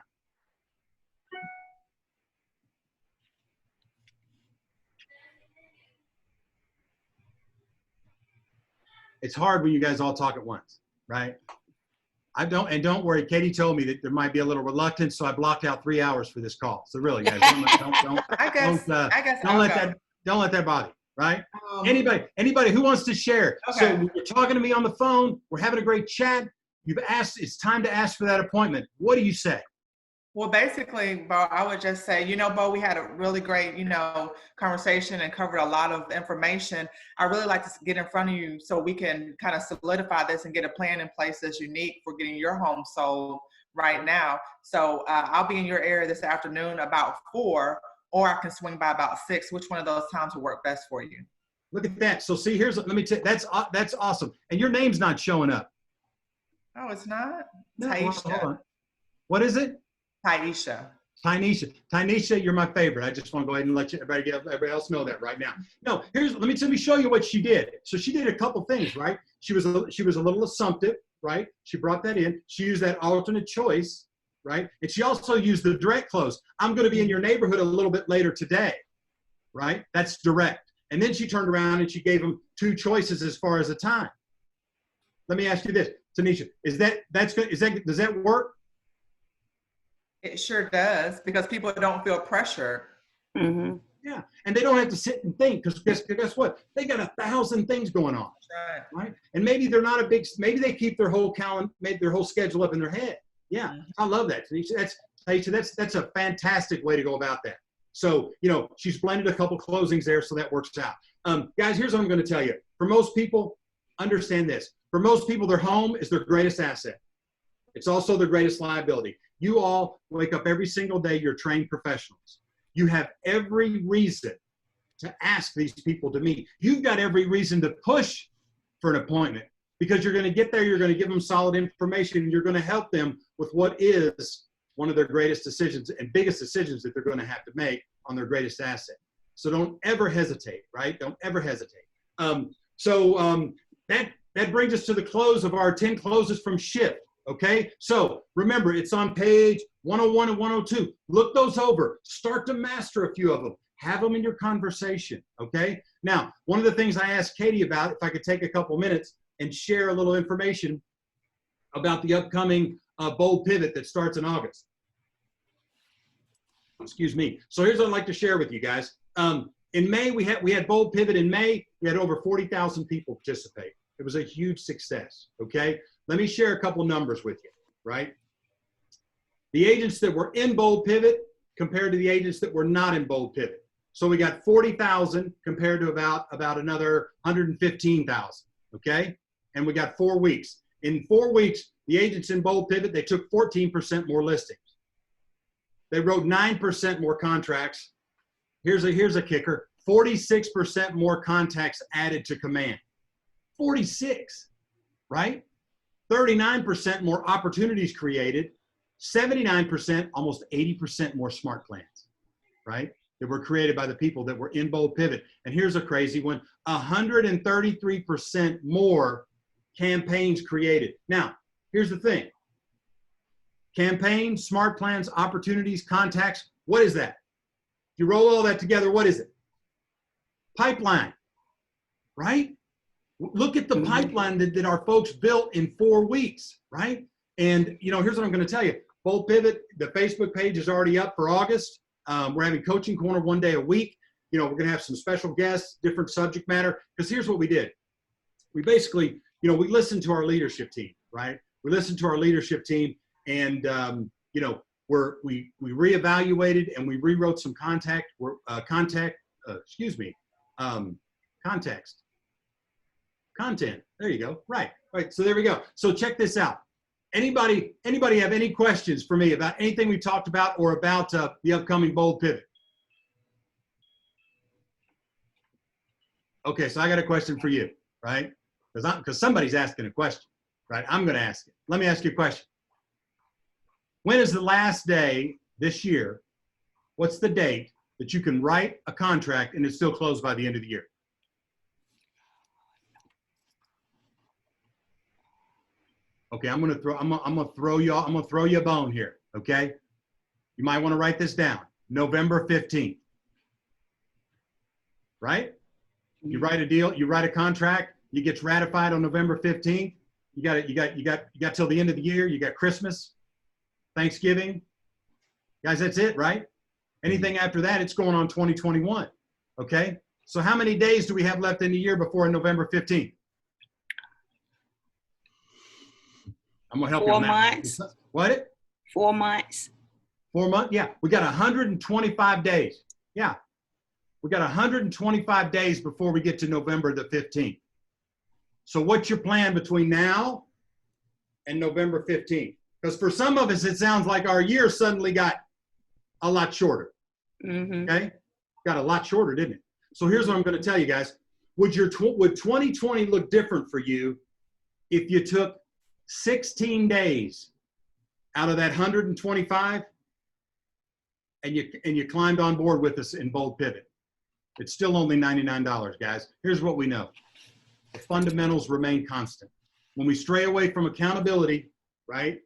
It's hard when you guys all talk at once, right? Don't worry, Katie told me that there might be a little reluctance, so I blocked out 3 hours for this call. So really, guys, don't let that bother you. Right? Anybody who wants to share. Okay. So you're talking to me on the phone. We're having a great chat. You've asked, it's time to ask for that appointment. What do you say? Well, basically, Bo, I would just say, Bo, we had a really great, conversation and covered a lot of information. I really like to get in front of you so we can kind of solidify this and get a plan in place that's unique for getting your home sold right now. So I'll be in your area this afternoon about 4, or I can swing by about 6. Which one of those times will work best for you? Look at that. So see, let me tell you, that's awesome. And your name's not showing up. Oh, it's not? No, Taisha. hold on. What is it? Taisha. Taisha, you're my favorite. I just want to go ahead and let everybody else know that right now. No, let me show you what she did. So she did a couple things, right? She was a little assumptive, right? She brought that in. She used that alternate choice, right? And she also used the direct close. I'm going to be in your neighborhood a little bit later today, right? That's direct. And then she turned around and she gave them 2 choices as far as the time. Let me ask you this, Tanisha, does that work? It sure does, because people don't feel pressure. Mm-hmm. Yeah, and they don't have to sit and think, because guess what? They got 1,000 things going on, right? And maybe they're not maybe they keep their whole calendar, maybe their whole schedule up in their head. Yeah, I love that. That's a fantastic way to go about that. So, she's blended a couple closings there, so that works out. Guys, here's what I'm going to tell you. For most people, understand this. For most people, their home is their greatest asset. It's also their greatest liability. You all wake up every single day, you're trained professionals. You have every reason to ask these people to meet. You've got every reason to push for an appointment, because you're going to get there, you're going to give them solid information, and you're going to help them with what is one of their greatest decisions and biggest decisions that they're going to have to make on their greatest asset. So don't ever hesitate, right? Don't ever hesitate. That brings us to the close of our 10 closes from Shift. Okay, so remember, it's on page 101 and 102. Look those over. Start to master a few of them. Have them in your conversation. Okay, now, one of the things I asked Katie about, if I could take a couple minutes and share a little information about the upcoming Bold Pivot that starts in August. Excuse me. So here's what I'd like to share with you guys. In May, we had Bold Pivot in May. We had over 40,000 people participate. It was a huge success. Okay. Let me share a couple numbers with you, right? The agents that were in Bold Pivot compared to the agents that were not in Bold Pivot. So we got 40,000 compared to about another 115,000, okay? And we got 4 weeks. In 4 weeks, the agents in Bold Pivot, they took 14% more listings. They wrote 9% more contracts. Here's a kicker, 46% more contacts added to Command. 46, right? 39% more opportunities created, 79%, almost 80% more smart plans, right? That were created by the people that were in Bold Pivot. And here's a crazy one, 133% more campaigns created. Now, here's the thing. Campaigns, smart plans, opportunities, contacts, what is that? If you roll all that together, what is it? Pipeline, right? Look at the pipeline that our folks built in 4 weeks, right? And, here's what I'm going to tell you. Bold Pivot, the Facebook page is already up for August. We're having Coaching Corner 1 day a week. We're going to have some special guests, different subject matter. Because here's what we did. We basically, we listened to our leadership team, right? We listened to our leadership team, and, we reevaluated and we rewrote some context. Content. There you go. Right. So there we go. So check this out. Anybody have any questions for me about anything we talked about or about the upcoming Bold Pivot? Okay. So I got a question for you, right? Because somebody's asking a question, right? I'm going to ask it. Let me ask you a question. When is the last day this year? What's the date that you can write a contract and it's still closed by the end of the year? Okay, I'm gonna throw you a bone here. Okay, you might want to write this down. November 15th. Right? You write a deal. You write a contract. It gets ratified on November 15th. You got till the end of the year. You got Christmas, Thanksgiving. Guys, that's it, right? Anything after that, it's going on 2021. Okay. So how many days do we have left in the year before November 15th? I'm gonna help you on that. 4 months. What? 4 months. 4 months? Yeah. We got 125 days. Yeah. We got 125 days before we get to November the 15th. So what's your plan between now and November 15th? Because for some of us, it sounds like our year suddenly got a lot shorter. Mm-hmm. Okay? Got a lot shorter, didn't it? So here's what I'm going to tell you guys. Would 2020 look different for you if you took 16 days out of that 125 and you climbed on board with us in Bold Pivot? It's still only $99, guys. Here's what we know. The fundamentals remain constant. when we stray away from accountability, right?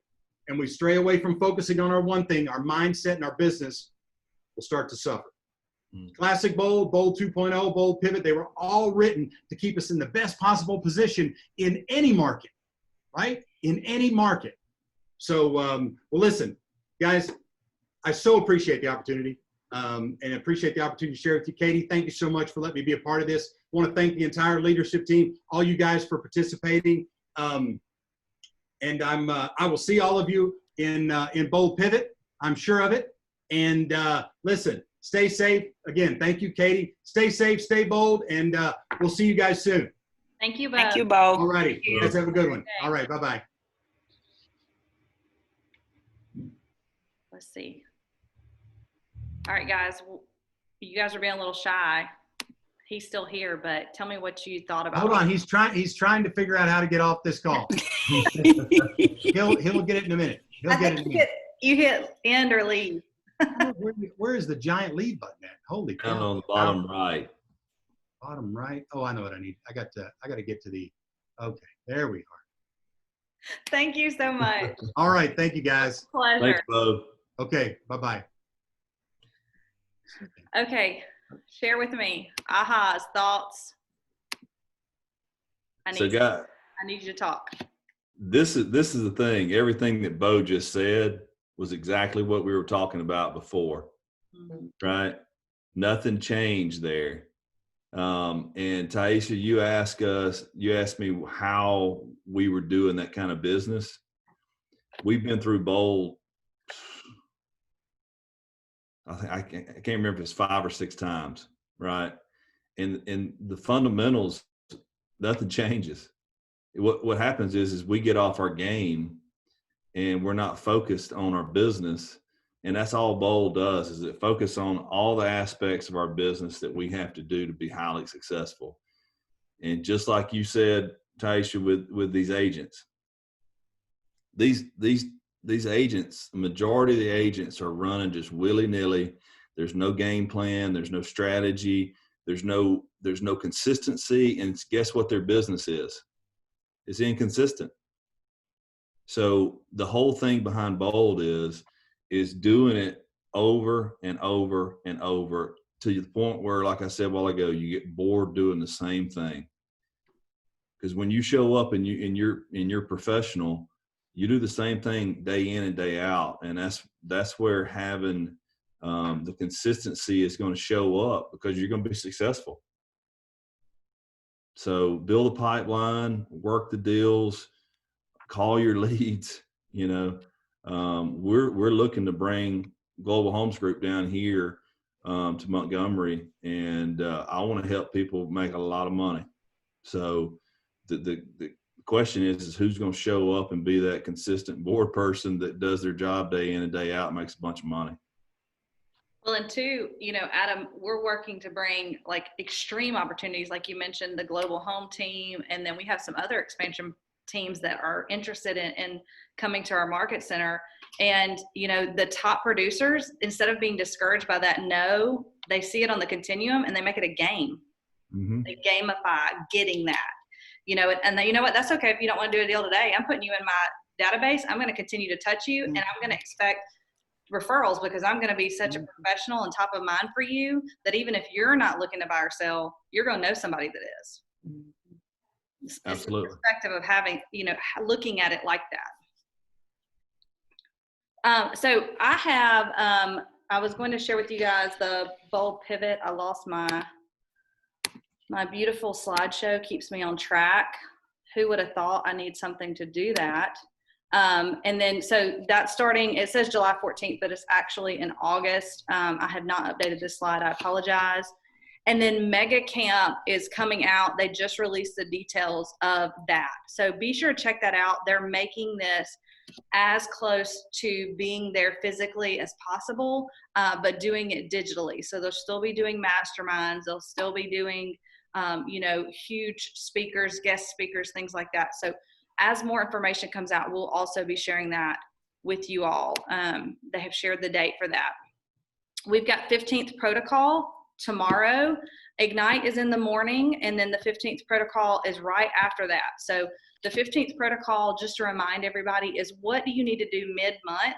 And we stray away from focusing on our one thing, our mindset and our business will start to suffer. Classic Bold, Bold 2.0, Bold Pivot, they were all written to keep us in the best possible position in any market, right? In any market. So, well, listen, guys, I so appreciate the opportunity and appreciate the opportunity to share with you. Katie, thank you so much for letting me be a part of this. I want to thank the entire leadership team, all you guys for participating. And I will see all of you in Bold Pivot. I'm sure of it. And listen, stay safe. Again, thank you, Katie. Stay safe, stay bold, and we'll see you guys soon. Thank you, Bo. Thank you, Bo. All righty. You guys have a good one. All right. Bye-bye. Let's see. All right, guys. You guys are being a little shy. He's still here, but tell me what you thought about it. Hold on. He's trying to figure out how to get off this call. He'll get it in a minute. He'll get it in a minute. You hit end or leave. Where is the giant leave button at? Holy cow. Down on the bottom right. Bottom right. Oh, I know what I need. I got to get to the, okay, there we are. Thank you so much. All right. Thank you, guys. Pleasure. Thanks, Bo. Okay. Bye-bye. Okay. Share with me. Ahas, thoughts. I need you to talk. This is the thing. Everything that Bo just said was exactly what we were talking about before, right? Nothing changed there. And Taisha, you asked me how we were doing that kind of business. We've been through Bold, I can't remember if it's 5 or 6 times, right? And the fundamentals, nothing changes. What happens is we get off our game and we're not focused on our business. And that's all Bold does, is it focus on all the aspects of our business that we have to do to be highly successful. And just like you said, Taisha, with these agents, these agents, the majority of the agents are running just willy-nilly. There's no game plan. There's no strategy. There's no consistency. And guess what their business is? It's inconsistent. So the whole thing behind Bold is doing it over and over and over to the point where, like I said a while ago, you get bored doing the same thing. Because when you show up and you're professional, you do the same thing day in and day out, and that's where having the consistency is going to show up, because you're going to be successful. So build a pipeline, work the deals, call your leads. You know, we're looking to bring Global Homes Group down here to Montgomery, and I want to help people make a lot of money. So the question is who's going to show up and be that consistent board person that does their job day in and day out and makes a bunch of money. Well, and two, you know, Adam, we're working to bring like extreme opportunities, like you mentioned, the Global Home team, and then we have some other expansion teams that are interested in coming to our market center. And, you know, the top producers, instead of being discouraged by that no, they see it on the continuum and they make it a game. Mm-hmm. They gamify getting that, you know, and you know what, that's okay if you don't want to do a deal today. I'm putting you in my database. I'm going to continue to touch you, and I'm going to expect referrals, because I'm going to be such a professional and top of mind for you that even if you're not looking to buy or sell, you're going to know somebody that is. Absolutely. It's the perspective of having, you know, looking at it like that. So I have, I was going to share with you guys the Bold Pivot. I lost my beautiful slideshow, keeps me on track. Who would have thought I need something to do that? And then, so that's starting, it says July 14th, but it's actually in August. I have not updated this slide. I apologize. And then Mega Camp is coming out. They just released the details of that. So be sure to check that out. They're making this as close to being there physically as possible, but doing it digitally. So they'll still be doing masterminds. They'll still be doing, you know, huge speakers, guest speakers, things like that. So as more information comes out, we'll also be sharing that with you all. They have shared the date for that. We've got 15th protocol tomorrow. Ignite is in the morning, and then the 15th protocol is right after that. So The 15th protocol, just to remind everybody, is what do you need to do mid-month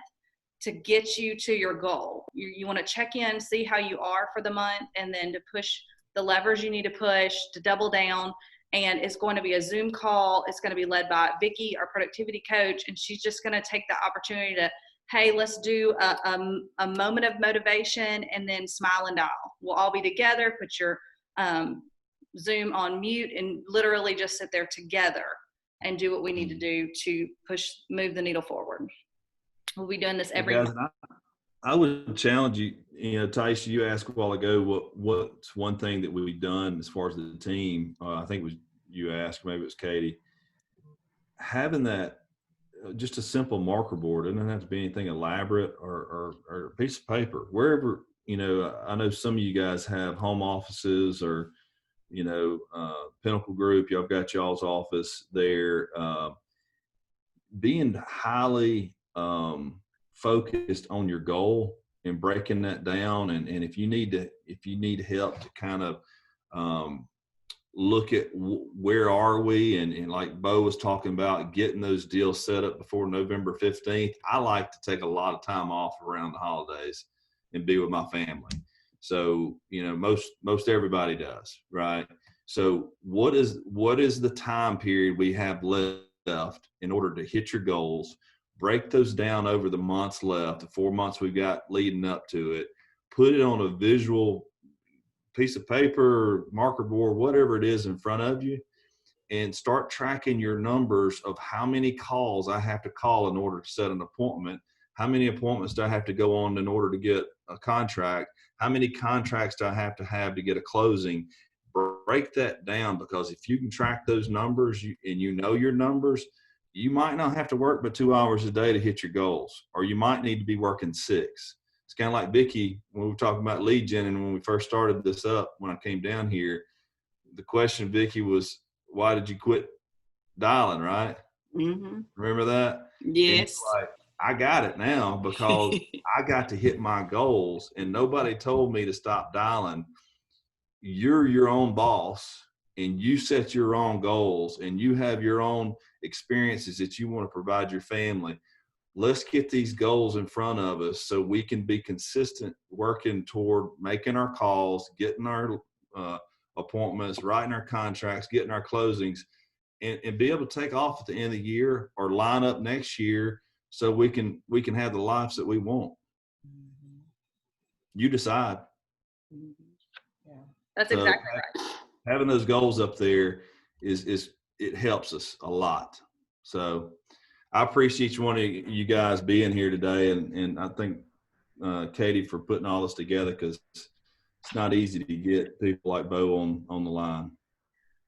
to get you to your goal. You want to check in, see how you are for the month, and then to push the levers you need to push to double down. And it's going to be a Zoom call. It's going to be led by Vicki, our productivity coach, and she's just going to take the opportunity to, hey, let's do a moment of motivation, and then smile and dial. We'll all be together, put your Zoom on mute, and literally just sit there together and do what we need to do to move the needle forward. We'll be doing this every month. I would challenge you, Taisha, you asked a while ago, what's one thing that we've done as far as the team? I think it was you asked, maybe it was Katie. Having that, just a simple marker board, it doesn't have to be anything elaborate, or a piece of paper, wherever, I know some of you guys have home offices, or, Pinnacle Group, y'all got y'all's office there. Being highly focused on your goal and breaking that down, and if you need help to kind of look at where are we, and like Bo was talking about, getting those deals set up before November 15th. I like to take a lot of time off around the holidays and be with my family. So most everybody does, right? So what is the time period we have left in order to hit your goals? Break those down over the months left, the 4 months we've got leading up to it. Put it on a visual piece of paper, marker board, whatever it is in front of you, and start tracking your numbers of how many calls I have to call in order to set an appointment. How many appointments do I have to go on in order to get a contract? How many contracts do I have to get a closing? Break that down, because if you can track those numbers and your numbers, you might not have to work but 2 hours a day to hit your goals, or you might need to be working 6. It's kind of like Vicki, when we were talking about lead gen, and when we first started this up, when I came down here, the question, Vicki, was, why did you quit dialing, right? Mm-hmm. Remember that? Yes. Like, I got it now, because I got to hit my goals, and nobody told me to stop dialing. You're your own boss, and you set your own goals, and you have your own experiences that you want to provide your family. Let's get these goals in front of us so we can be consistent working toward making our calls, getting our appointments, writing our contracts, getting our closings, and be able to take off at the end of the year or line up next year so we can have the lives that we want. Mm-hmm. You decide. Mm-hmm. Yeah. That's exactly right. Having those goals up there it helps us a lot. So I appreciate each one of you guys being here today, and I think Katie for putting all this together, because it's not easy to get people like Bo on the line.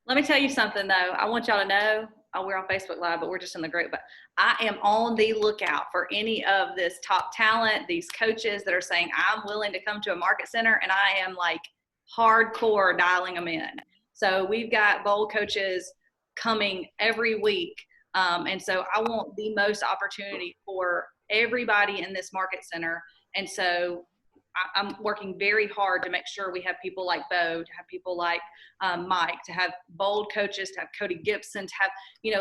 Let me tell you something, though. I want y'all to know, we're on Facebook Live, but we're just in the group, but I am on the lookout for any of this top talent, these coaches that are saying, I'm willing to come to a market center, and I am like hardcore dialing them in. So we've got bold coaches coming every week. And so I want the most opportunity for everybody in this market center. And so I'm working very hard to make sure we have people like Bo, to have people like Mike, to have bold coaches, to have Cody Gibson, to have,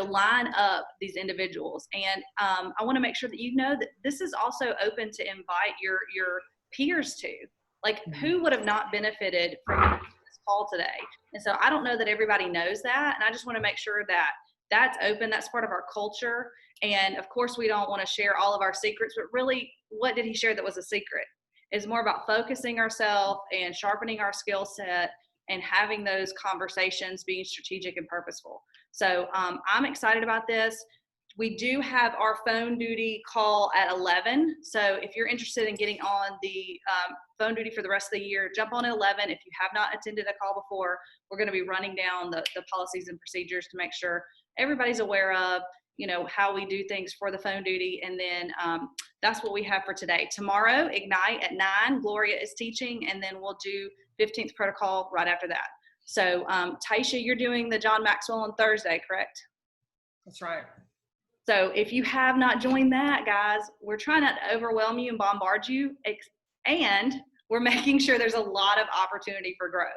line up these individuals. And I want to make sure that that this is also open to invite your peers to. Like, who would have not benefited from this call today? And so I don't know that everybody knows that. And I just want to make sure that that's open. That's part of our culture. And of course, we don't want to share all of our secrets, but really, what did he share that was a secret? It's more about focusing ourselves and sharpening our skill set and having those conversations, being strategic and purposeful. So I'm excited about this. We do have our phone duty call at 11. So if you're interested in getting on the phone duty for the rest of the year, jump on at 11. If you have not attended a call before, we're going to be running down the policies and procedures to make sure everybody's aware of, how we do things for the phone duty. And then that's what we have for today. Tomorrow, Ignite at 9, Gloria is teaching, and then we'll do 15th protocol right after that. So Taisha, you're doing the John Maxwell on Thursday, correct? That's right. So if you have not joined that, guys, we're trying not to overwhelm you and bombard you, and we're making sure there's a lot of opportunity for growth.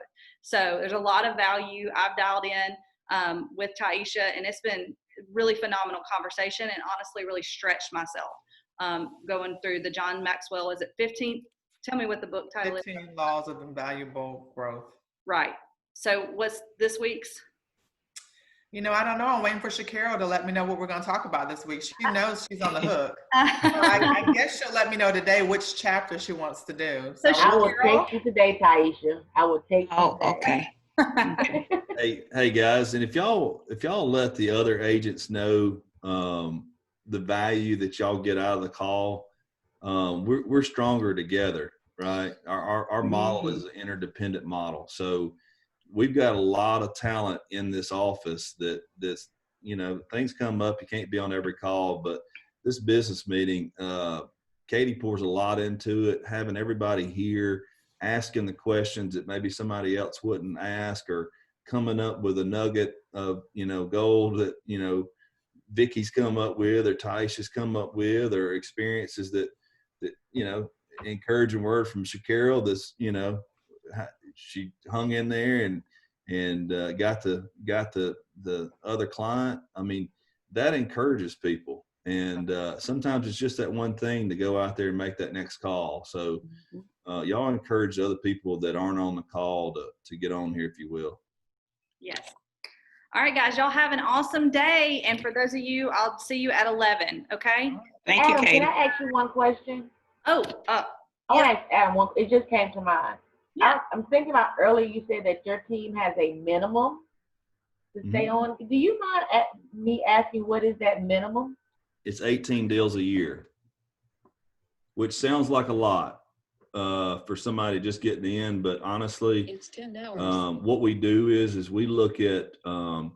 So there's a lot of value I've dialed in with Taisha, and it's been really phenomenal conversation, and honestly really stretched myself going through the John Maxwell. Is it 15? Tell me what the book title 15 is. Laws of Invaluable Growth. Right. So what's this week's? You know, I don't know. I'm waiting for Shakira to let me know what we're going to talk about this week. She knows she's on the hook. So I guess she'll let me know today which chapter she wants to do. So I will Cheryl? take you today, Taisha. I will take you today. Okay. Hey guys, and if y'all let the other agents know the value that y'all get out of the call, we're stronger together, right? Our model is an interdependent model. So we've got a lot of talent in this office that's, you know, things come up. You can't be on every call, but this business meeting, Katie pours a lot into it, having everybody here, asking the questions that maybe somebody else wouldn't ask, or coming up with a nugget of, you know, gold that, you know, Vicky's come up with, or Taisha's come up with, or experiences that, you know, encouraging word from Shakira, this, you know, she hung in there and got the other client. I mean, that encourages people. And sometimes it's just that one thing to go out there and make that next call. So y'all encourage other people that aren't on the call to get on here, if you will. Yes. All right, guys, y'all have an awesome day. And for those of you, I'll see you at 11. Okay. Thank you, Adam, Katie. can I ask you one question? Oh, I want to ask Adam one. It just came to mind. Yeah. I'm thinking about earlier, you said that your team has a minimum to stay on. Do you mind me asking what is that minimum? It's 18 deals a year, which sounds like a lot for somebody just getting in, but honestly, It's 10 hours. what we do is we look at 2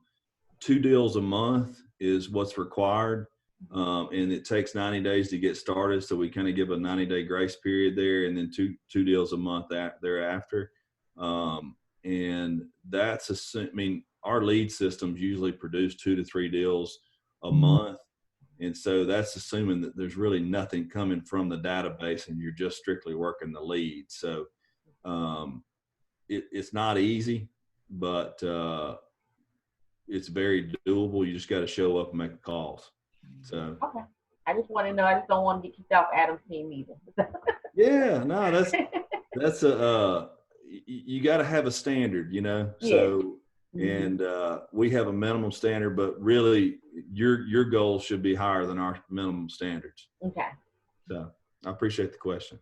deals a month is what's required, and it takes 90 days to get started. So we kind of give a 90-day grace period there, and then two deals a month thereafter. And that's I mean, our lead systems usually produce 2 to 3 deals a month. And so that's assuming that there's really nothing coming from the database and you're just strictly working the lead. So it's not easy, but it's very doable. You just got to show up and make the calls. So Okay. I just want to know. I just don't want to get kicked off Adam's team either. yeah, no, that's you got to have a standard, you know. Yeah. So and we have a minimum standard, but really your goals should be higher than our minimum standards. Okay. So I appreciate the question.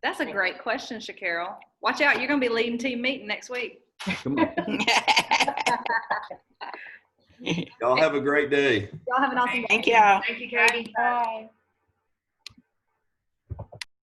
that's a great question, Shakira. Watch out. You're going to be leading team meeting next week. Come on. Y'all have a great day. Y'all have an awesome day. Thank y'all. Thank you, Katie. Bye.